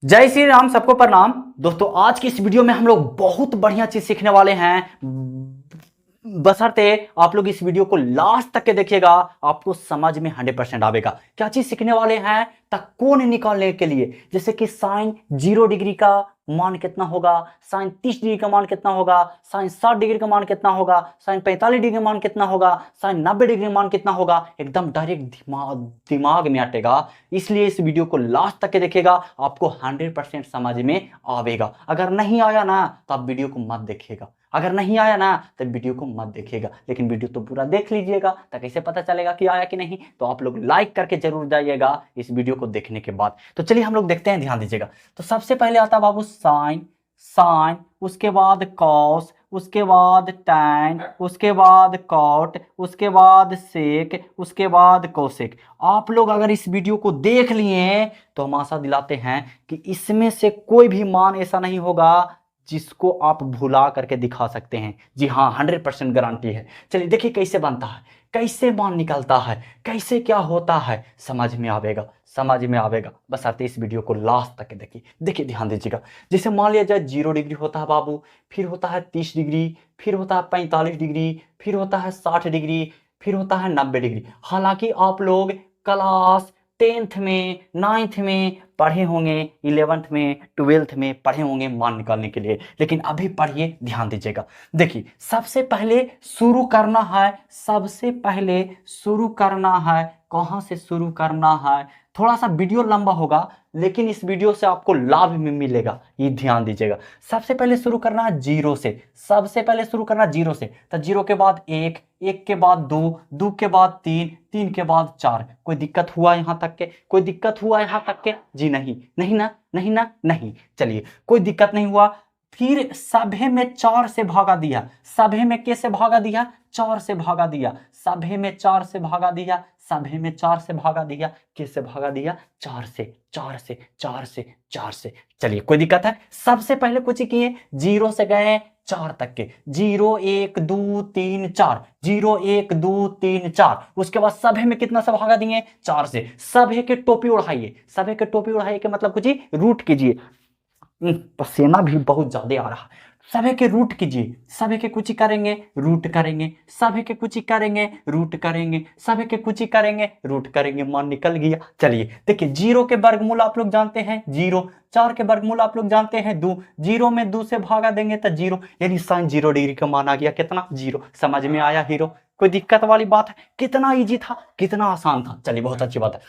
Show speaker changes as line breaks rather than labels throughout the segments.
जय श्री राम, सबको प्रणाम। दोस्तों, आज की इस वीडियो में हम लोग बहुत बढ़िया चीज सीखने वाले हैं। बशर्ते आप लोग इस वीडियो को लास्ट तक के देखिएगा, आपको समझ में 100% आवेगा। क्या चीज सीखने वाले हैं? कोण निकालने के लिए, जैसे कि साइन 0 डिग्री का मान कितना होगा, साइन 30 डिग्री का मान कितना होगा, साइन 60 डिग्री का मान कितना होगा, साइन 45 डिग्री का मान कितना होगा, साइन 90 डिग्री का मान कितना होगा, एकदम डायरेक्ट दिमाग में अटेगा। इसलिए इस वीडियो को लास्ट तक के देखिएगा, आपको 100% समझ में आवेगा। अगर नहीं आया ना तो आप वीडियो को मत देखिएगा, अगर नहीं आया ना तो वीडियो को मत देखिएगा, लेकिन वीडियो तो पूरा देख लीजिएगा। तो कैसे पता चलेगा कि आया कि नहीं? तो आप लोग लाइक करके जरूर जाइएगा इस वीडियो को देखने के बाद। तो चलिए हम लोग देखते हैं, ध्यान दीजिएगा। तो सबसे पहले आता है बाबू साइन, साइन, उसके बाद कॉस, उसके बाद टैन, उसके बाद कॉट, उसके बाद सेक, उसके बाद कोसेक। आप लोग अगर इस वीडियो को देख लिए तो हम आशा दिलाते हैं कि इसमें से कोई भी मान ऐसा नहीं होगा जिसको आप भुला करके दिखा सकते हैं। जी हाँ, 100% गारंटी है। चलिए देखिए कैसे बनता है, कैसे मान निकलता है, कैसे क्या होता है, समझ में आवेगा, समझ में आवेगा। बस आते इस वीडियो को लास्ट तक देखिए। देखिए ध्यान दीजिएगा। जैसे मान लिया जाए 0 डिग्री होता है बाबू, फिर होता है 30 डिग्री, फिर होता है 45 डिग्री, फिर होता है 60 डिग्री, फिर होता है 90 डिग्री। हालांकि आप लोग क्लास 10th में, 9th में पढ़े होंगे, 11th में, 12th में पढ़े होंगे मान निकालने के लिए, लेकिन अभी पढ़िए, ध्यान दीजिएगा। देखिए सबसे पहले शुरू करना है, सबसे पहले शुरू करना है, कहां से शुरू करना है? थोड़ा सा वीडियो लंबा होगा, लेकिन इस वीडियो से आपको लाभ में मिलेगा, ये ध्यान दीजिएगा। सबसे पहले शुरू करना है 0 से, सबसे पहले शुरू करना 0 से। तो 0 के बाद 1, 1 के बाद 2, 2 के बाद 3, 3 के बाद 4। कोई दिक्कत हुआ यहां तक के? कोई दिक्कत हुआ यहां तक के? जी नहीं, नहीं ना, नहीं ना, नहीं। चलिए कोई दिक्कत नहीं हुआ। फिर सभे में 4 से भागा दिया, सभे में कैसे भागा दिया? 4 से भागा दिया, सभे में 4 से भागा दिया, सभे में 4 से भागा दिया, कैसे भागा दिया? 4 से, 4 से, 4 से, 4 से। चलिए कोई दिक्कत है? सबसे पहले कुछ किए, 0 से गए 4 तक के, 0 1 2 3 4, 0 1 2 3 4। उसके बाद सभे में कितना से भागा दिए? 4 से। सभे के टोपी उड़ाइए, सभे के टोपी उड़ाइए के मतलब कुछ रूट कीजिए। पसीना भी बहुत ज्यादा आ रहा है। सभी के रूट कीजिए, सभी के कुछ करेंगे रूट करेंगे, सभी के कुछ करेंगे रूट करेंगे, सभी के कुछ करेंगे रूट करेंगे, मान निकल गया। चलिए देखिए, 0 के वर्गमूल आप लोग जानते हैं 0, 4 के वर्गमूल आप लोग जानते हैं 2, 0 में 2 से भागा देंगे तो 0, यानी साइन 0 डिग्री का मान आ गया कितना? 0। समझ में आया हीरो? कोई दिक्कत वाली बात है? कितना इजी था, कितना आसान था। चलिए बहुत अच्छी बात है।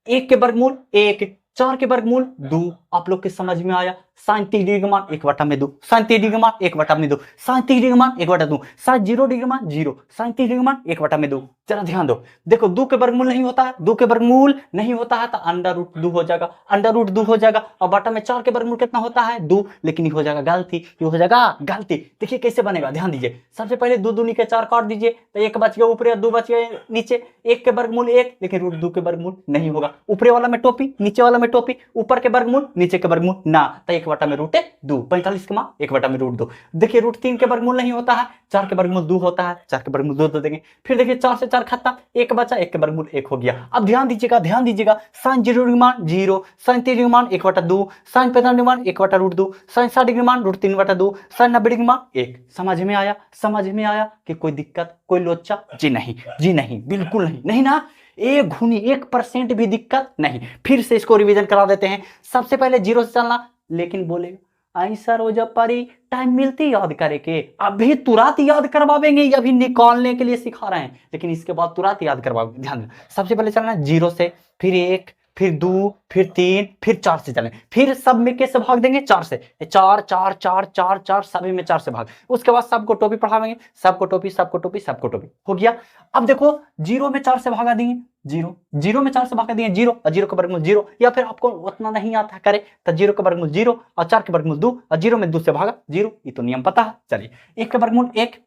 1 के वर्गमूल 1, 4 के वर्गमूल 2। आप लोग के समझ में आया? साइन 30 डिग्री का मान 1/2, साइन 30 डिग्री का मान 1/2, साइन 30 डिग्री का मान 1/2, साइन 0 डिग्री का मान 0, साइन 30 डिग्री का मान 1/2। जरा ध्यान दो, देखो 2 के वर्गमूल नहीं होता है, 2 के वर्गमूल नहीं होता है तो √2 हो जाएगा, √2 हो जाएगा। और बटा में 4 के वर्गमूल कितना होता है? 2, लेकिन ये हो जाएगा गलती, ये हो जाएगा गलती। देखिए कैसे बनेगा, ध्यान दीजिए। सबसे पहले 2 दूनी के 4 काट दीजिए, तो 1 बच गया ऊपर, 2 बच गए नीचे। 1 के वर्गमूल 1, लेकिन √2 के वर्गमूल नहीं होगा। ऊपरे वाला में टोपी, नीचे वाला में टोपी, ऊपर के वर्गमूल नीचे के वर्गमूल ना, तो 1/2, 45 के मान 1/2। देखिए √3 के वर्गमूल नहीं होता है, 4 के वर्गमूल 2 होता है, 4 के वर्गमूल 2 दे देंगे। फिर देखिए 4 से 4 खत्म, 1 बचा, 1 के वर्गमूल 1 हो गया। अब ध्यान दीजिएगा, ध्यान दीजिएगा। साइन 0 डिग्री मान 0, साइन 30 डिग्री मान 1/2, साइन 45 डिग्री मान 1/2, साइन 60 डिग्री मान √3/2, साइन 90 डिग्री मान 1। समझ में आया? समझ में आया कि कोई दिक्कत, कोई लोचा? जी नहीं, जी नहीं, बिल्कुल नहीं, नहीं ना, 1% भी दिक्कत नहीं। फिर से इसको रिवीजन करा देते हैं। सबसे पहले 0 से चलना, लेकिन बोलेगा आई सर वो जब परी टाइम मिलती याद करे के, अभी तुरंत याद करवाएंगे, ये अभी निकालने के लिए सिखा रहे हैं, लेकिन इसके बाद तुरंत याद करवाओगे। ध्यान देना, सबसे पहले चलना 0 से, फिर 1, फिर 2, फिर 3, फिर 4 से चलें। फिर सब में कैसे भाग देंगे? 4 से, 4 4 4 4 4, सभी में 4 से भाग। उसके बाद सबको टोपी पढ़ावेंगे, सबको टोपी, सबको टोपी, सबको टोपी, हो गया। अब देखो 0 में 4 से भागा देंगे, 0, 0 में 4 से भागा दिए 0, और 0 का वर्गमूल 0, या फिर आपको उतना नहीं आता करे तो 0 का वर्गमूल 0 और 4 के वर्गमूल 2, और 0 में 2 से भागा 0, ये तो नियम पता है। चलिए 1 के वर्गमूल 1,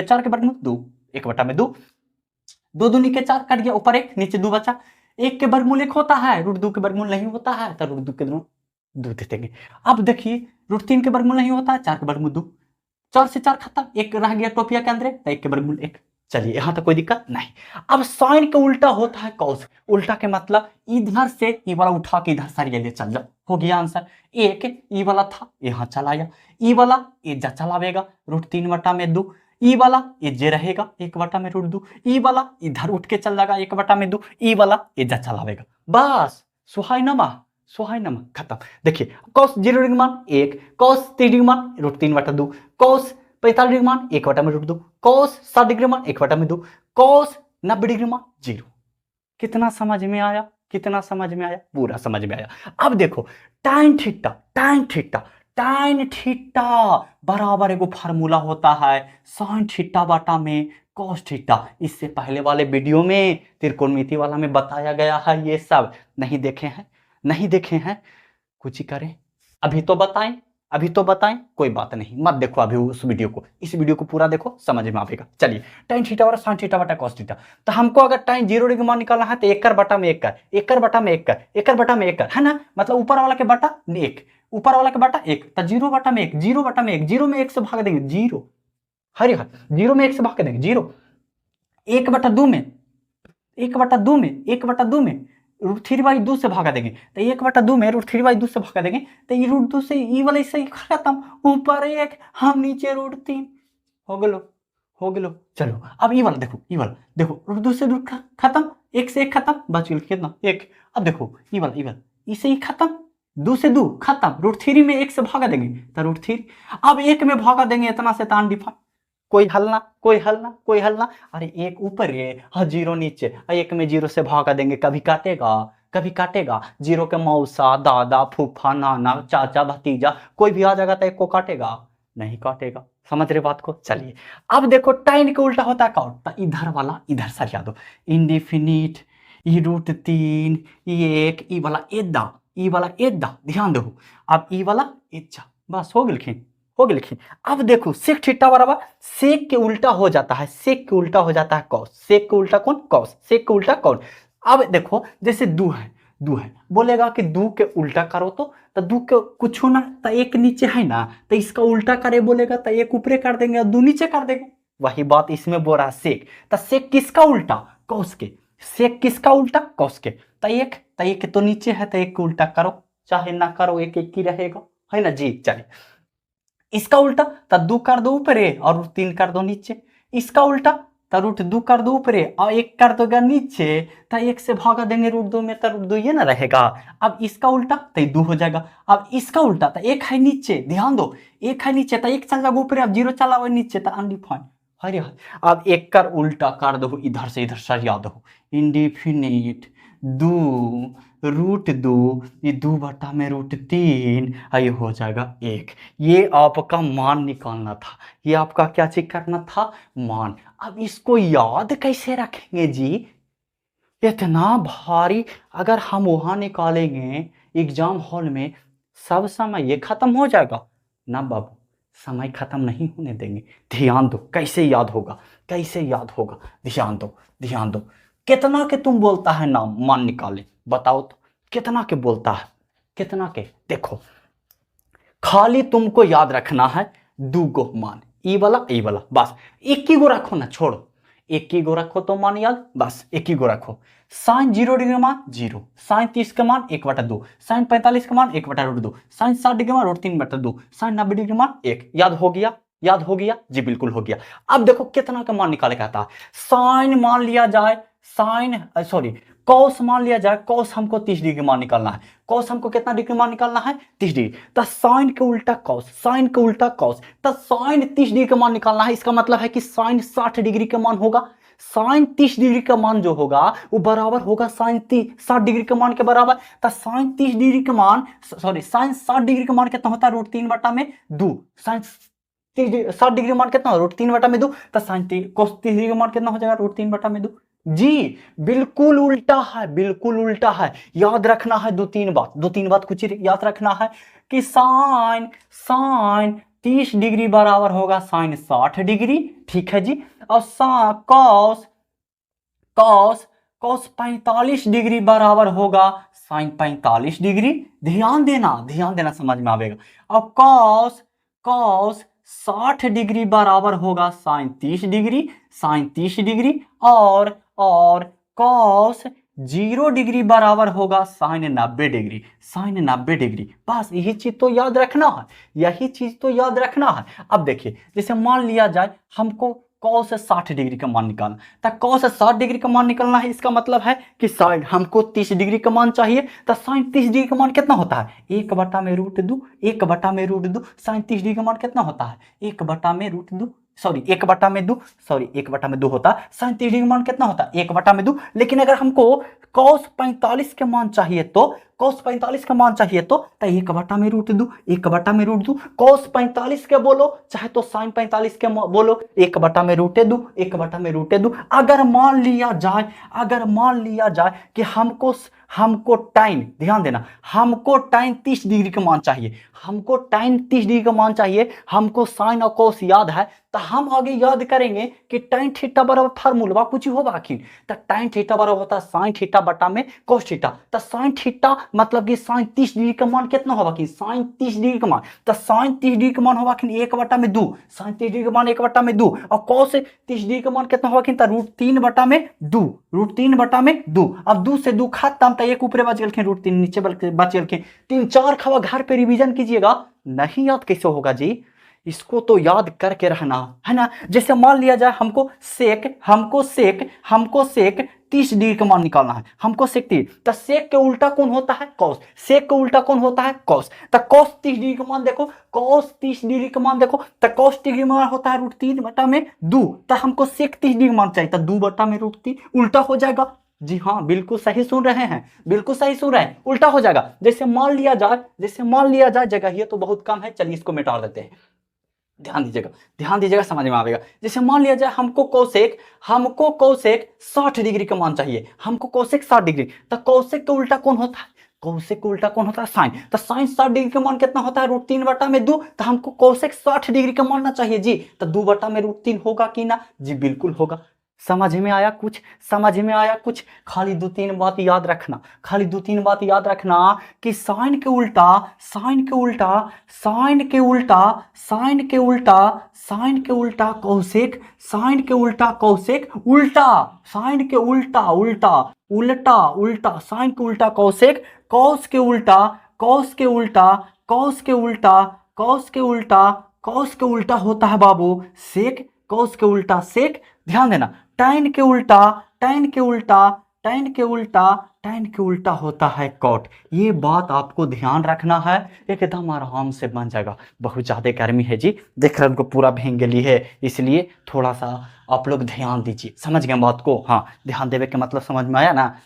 4 के वर्गमूल 2, 1/2, 2 दूनी के 4 कट गया, ऊपर 1 नीचे 2 बचा। 1 के वर्गमूल 1 होता है, √2 के वर्गमूल नहीं होता है, तो √2 के 2 दे देंगे। अब देखिए √3 के वर्गमूल नहीं होता है, 4 के वर्गमूल 2, 4 से 4 खत्म, 1 रह गया टोपिया के अंदर, तो 1 के वर्गमूल 1। चलिए यहां तक कोई दिक्कत नहीं। अब साइन का उल्टा होता है कॉस। उल्टा के मतलब इधर से ई वाला उठा के इधर सरिया ले चल जाओ, हो गया आंसर। एक ई वाला था यहां चला गया, ई वाला ये जा चलावेगा √3/2, ई वाला ये जे रहेगा 1/√2, ई वाला इधर उठ के चल जाएगा 1/2, ई वाला ये जा चलावेगा। बस सुहाई नमा खत्म। देखिए कॉस 0 डिग्री मान 1, कॉस 30 डिग्री मान √3/2, कॉस 45 डिग्री मान 1/√2, कॉस 60 डिग्री मान 1/2, कॉस 90 डिग्री मान 0। कितना समझ में आया? कितना समझ में आया? पूरा समझ में आया। अब देखो tan थीटा बराबर एगो फार्मूला होता है sin थीटा बाटा में cos थीटा। इससे पहले वाले वीडियो में त्रिकोणमिति वाला में बताया गया है। ये सब नहीं देखे हैं कुछ ही करें। अभी तो बताएं कोई बात नहीं, मत देखो अभी उस वीडियो को, इस वीडियो को पूरा देखो, समझ में आएगा। चलिए tan थीटा और sin थीटा बटा cos थीटा। तो हमको अगर tan 0 डिग्री मान निकालना है तो 1/1 है ना, मतलब ऊपर वाला के बटा 1, ऊपर वाला के बटा 1, तो 0/1 में 1 से भाग देंगे 0, हरी 0 में 1 से भाग देंगे 0, 1/2 में √3/2 से भागा देंगे तो 1/2 में √3/2 से भागा देंगे तो ये √2 से ई वाला इससे खत्म, ऊपर 1 हम नीचे √3, हो गलो। चलो अब ई वाला देखो √2 से 2 खत्म, 1 से 1 खत्म, बच गया कितना 1। अब देखो ई वाला इसे ही खत्म, 2 से 2 खत्म, √3 में 1 से भागा देंगे तो √3। अब 1 में भागा देंगे इतना से तान डिफा, कोई हल ना। अरे 1 ऊपर है 0 नीचे, 1 में 0 से भागा देंगे, कभी काटेगा 0 के मौसा दादा फूफा नाना चाचा भतीजा कोई भी आ जाएगा तो 1 को काटेगा नहीं काटेगा। समझ रहे बात को? चलिए अब देखो tan का उल्टा होता है कॉट, तो इधर वाला इधर सरिया दो, इंडेफिनिट ई √3 1 ई वाला एदा ध्यान दो। अब ई वाला एजा बस हो गया। अब देखो sec थीटा बराबर sec के उल्टा हो जाता है cos, sec के उल्टा कौन cos, sec के उल्टा कौन। अब देखो जैसे दू है बोलेगा कि दू के उल्टा करो तो दू के कुछ ना तो 1 नीचे है ना, तो इसका उल्टा करे बोलेगा तो 1 ऊपरे कर देंगे और 2 नीचे कर देंगे। वही बात इसमें बोल रहा है sec, तो sec किसका उल्टा cos के, sec किसका उल्टा cos के, तो 1 तो नीचे है तो 1 के उल्टा करो चाहे ना करो 1 ही रहेगा, है ना जी। चलिए इसका उल्टा तो 2 कर दो ऊपरे और 3 कर दो नीचे, इसका उल्टा तो √2 कर दो ऊपरे और 1 कर दोगा नीचे, तो 1 से भागा देंगे √2 में तो √2 ये ना रहेगा। अब इसका उल्टा तो 2 हो जाएगा। अब इसका उल्टा तो 1 है नीचे, ध्यान दो 1 है नीचे तो 1 चल जाएगा ऊपरे, अब 0 चला हुआ नीचे तो अनडिफाइंड। अरे अब 1 कर उल्टा कर दो इधर से इधर सरिया दो, इंडेफिनिट 2 √2 ये 2/√3 ये हो जाएगा 1। ये आपका मान निकालना था, ये आपका क्या चेक करना था, मान। अब इसको याद कैसे रखेंगे जी, इतना भारी अगर हम वहां निकालेंगे एग्जाम हॉल में सब समय ये खत्म हो जाएगा ना बाबू, समय खत्म नहीं होने देंगे। ध्यान दो कैसे याद होगा, ध्यान दो। कितना के तुम बोलता है नाम मान निकाले, बताओ तो कितना के बोलता है, कितना के। देखो खाली तुमको याद रखना है 2 गो मान, ई वाला बस 1 ही गो रखो ना, छोड़ो 1 ही गो रखो तो मान याद, बस 1 ही गो रखो। sin 0 डिग्री मान 0, sin 30 का मान 1/2, sin 45 का मान 1/√2, sin 60 डिग्री मान √3/2, sin 90 डिग्री मान 1। याद हो गया जी, बिल्कुल हो गया। अब देखो कितना का मान निकाले कहता है, sin मान लिया जाए cos मान लिया जाए, cos हमको 30 डिग्री मान निकालना है, cos हमको कितना डिग्री मान निकालना है 30 डिग्री, तो sin के उल्टा cos, तो sin 30 डिग्री का मान निकालना है। इसका मतलब है कि sin 60 डिग्री का मान होगा, sin 30 डिग्री का मान जो होगा वो बराबर होगा sin 60 डिग्री के मान के बराबर। तो sin 30 डिग्री का मान sin 60 डिग्री का मान कितना होता है √3/2, sin 60 डिग्री मान कितना √3/2, तो sin cos 30 डिग्री का मान कितना हो जाएगा √3/2। जी बिल्कुल उल्टा है। याद रखना है 2-3 बात कुछ याद रखना है कि sin 30 डिग्री बराबर होगा sin 60 डिग्री, ठीक है जी। और cos 45 डिग्री बराबर होगा sin 45 डिग्री। ध्यान देना समझ में आएगा। अब cos 60 डिग्री बराबर होगा साइन 30 डिग्री, साइन 30 डिग्री, और कॉस 0 डिग्री बराबर होगा साइन 90 डिग्री, साइन 90 डिग्री। बस यही चीज तो याद रखना है, यही चीज तो याद रखना है। अब देखिए, जैसे मान लिया जाए हमको कॉस 60 डिग्री का मान निकालना, तो कॉस 60 डिग्री का मान निकालना है, इसका मतलब है कि साइन हमको 30 डिग्री का मान चाहिए, तो साइन 30 डिग्री का मान कितना होता है, 1/√2, 1/√2। साइन 30 डिग्री का मान कितना होता है, 1/√2, सॉरी 1/2 होता है। साइन 30 डिग्री का मान कितना होता है, 1/2। लेकिन अगर हमको कॉस 45 के मान चाहिए तो, कॉस 45 का मान चाहिए तो 1/√2, 1/√2। कॉस 45 के बोलो चाहे तो साइन 45 के बोलो, 1/√2, 1/√2। अगर मान लिया जाए कि हमको टाइम, ध्यान देना, हमको टाइम 30 डिग्री का मान चाहिए, हमको टाइम 30 डिग्री का मान चाहिए, हमको साइन और कॉस याद है, तो हम आगे याद करेंगे कि टाइन थीटा बराबर फार्मूला कुछ होगा आखिर, तो टाइन थीटा बराबर होता है साइन थीटा बटा में कॉस थीटा। तो साइन थीटा मतलब कि साइन 30 डिग्री का मान कितना होगा कि साइन 30 डिग्री का मान, तो साइन 30 डिग्री का मान होगा कि 1/2, साइन 30 डिग्री का मान 1/2, और कॉस 30 डिग्री का मान कितना होगा कि √3/2, √3/2। अब 2 से 2 खत्म, तो एक ऊपर बच गए √3, नीचे बच गए 3-4 खवा। घर पे रिवीजन कीजिएगा, नहीं याद कैसे होगा जी, इसको तो याद करके रहना है ना। जैसे मान लिया जाए हमको सेक 30 डिग्री का मान निकालना है, हमको सेक 30, तो सेक के उल्टा कौन होता है, कॉस। सेक के उल्टा कौन होता है, कॉस। तो कॉस 30 डिग्री का मान देखो, कॉस 30 डिग्री का मान देखो, तो कॉस 30 डिग्री मान होता है √3/2। तो हमको सेक 30 डिग्री मान चाहिए, तो 2/√3 उल्टा हो जाएगा। जी हाँ, बिल्कुल सही सुन रहे हैं, बिल्कुल सही सुन रहे हैं, उल्टा हो जाएगा। जैसे मान लिया जाए जगह ये तो बहुत कम है, चलिए इसको मिटा देते हैं। ध्यान दीजिएगा, समझ में आएगा। जैसे मान लिया जाए हमको कोसेक 60 डिग्री का मान चाहिए, हमको कोसेक 60 डिग्री, तो कोसेक का उल्टा कौन होता है, कोसेक का उल्टा कौन होता है, साइन। तो साइन 60 डिग्री का मान कितना होता है, √3/2। तो हमको कोसेक 60 डिग्री का मानना चाहिए जी, तो 2/√3 होगा कि ना जी, बिल्कुल होगा। समझ में आया कुछ? खाली 2-3 बात याद रखना, कि साइन के उल्टा कोसेक, साइन के उल्टा कोसेक, साइन के उल्टा साइन के उल्टा कोसेक, कॉस के उल्टा होता है बाबू सेक, कॉस के उल्टा सेक। ध्यान देना, टैन के उल्टा होता है कॉट। ये बात आपको ध्यान रखना है, एकदम आराम से बन जाएगा। बहुत ज़्यादा गर्मी है जी, देख रहे हैं, उनको पूरा भेंगली है, इसलिए थोड़ा सा आप लोग ध्यान दीजिए। समझ गए बात को? हाँ, ध्यान देवे के मतलब समझ में आया ना?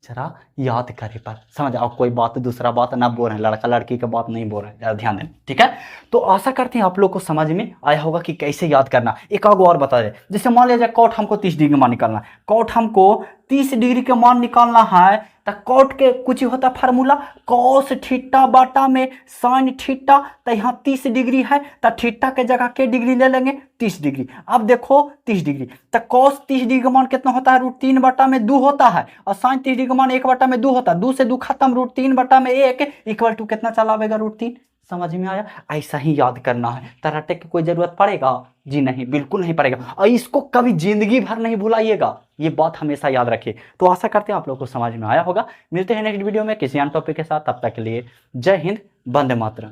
जरा याद करे पर समझ आओ, कोई बात दूसरा बात ना बोल रहे हैं, लड़का लड़की का बात नहीं बोल रहे हैं, जरा ध्यान दें, ठीक है? तो आशा करते हैं आप लोग को समझ में आया होगा कि कैसे याद करना। एक आगो और बता दे, जैसे मान लिया जाए कॉट हमको 30 डिग्री का मान निकालना है, कॉट हमको 30 डिग्री का मान निकालना है, तो कॉट के कुछ ही होता फार्मूला, कॉस थीटा बाटा में साइन थीटा। तो यहाँ 30 डिग्री है, तो थीटा के जगह के डिग्री ले लेंगे, 30 डिग्री। अब देखो 30 डिग्री, तो कॉस 30 डिग्री का मान कितना होता है, √3/2 होता है, और साइन 30 डिग्री का मान 1/2 होता है। 2 से 2 खत्म, √3/1 इक्वल टू कितना चला आवेगा, √3। समझ में आया? ऐसा ही याद करना है, तराटे की कोई जरूरत पड़ेगा जी नहीं, बिल्कुल नहीं पड़ेगा, और इसको कभी जिंदगी भर नहीं भुलाइएगा, ये बात हमेशा याद रखिए। तो आशा करते हैं आप लोगों को समझ में आया होगा। मिलते हैं नेक्स्ट वीडियो में किसी अन्य टॉपिक के साथ, तब तक के लिए जय हिंद, वंदे मातरम।